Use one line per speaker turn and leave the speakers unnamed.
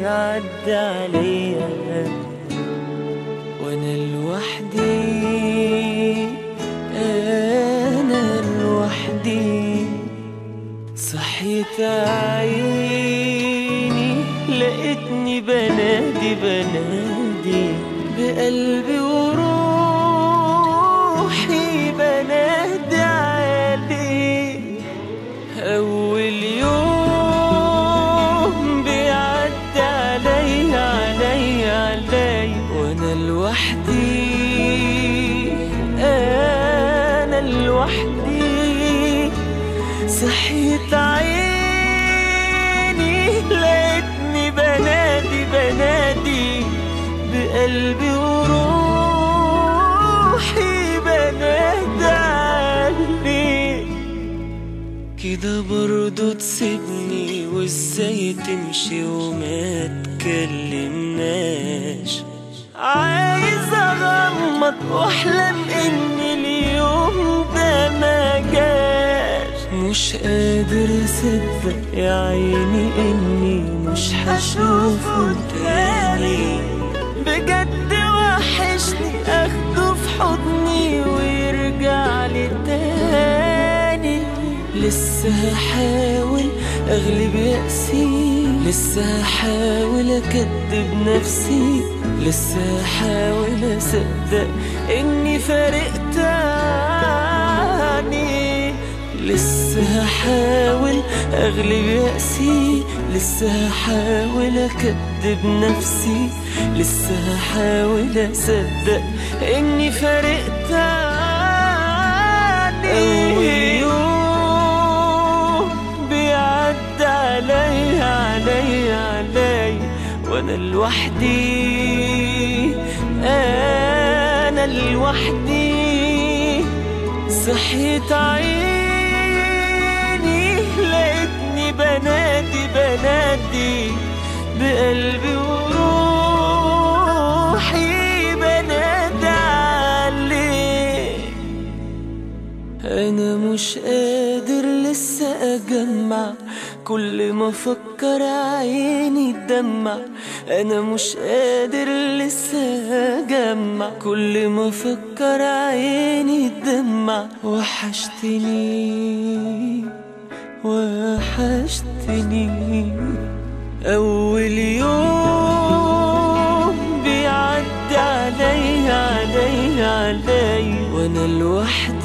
بيعدي عليا وانا لوحدي، انا لوحدي. صحيت عيني لقيتني بنادي بنادي بقلبي وروحي، بنادي عليك. أول يوم بيعدي عليا عليا عليا وأنا لوحدي، أنا لوحدي. صحيت عيني لقيتني بنادي بنادي بقلبي وروحي، بنادي عليك. كده برضو تسيبني وازاي تمشي وما تكلمناش؟ عايز اغمض واحلم ان اليوم ده ما جاش. مش قادر اصدق يا عيني اني مش هشوفه تاني. بجد وحشني اخده في حضني ويرجع لي تاني. لسه هحاول اغلب يأسي، لسه هحاول اكدب نفسي، لسه هحاول اصدق اني فارقت عني. لسه هحاول اغلب يأسي، لسه هحاول اكدب نفسي، لسه هحاول اصدق اني فارقت عني. أول يوم بيعدي عليا عليا عليا وانا لوحدي، انا لوحدي. صحيت عيني لقيتني بنادي بنادي بقلبي وروحي، بنادي عليك. انا مش قادر لسه اجمع، كل ما افكر عيني تدمع. انا مش قادر لسه اجمع، كل ما افكر عيني تدمع. وحشتني وحشتني. اول يوم بيعدي عليا عليا عليا وانا لوحدي،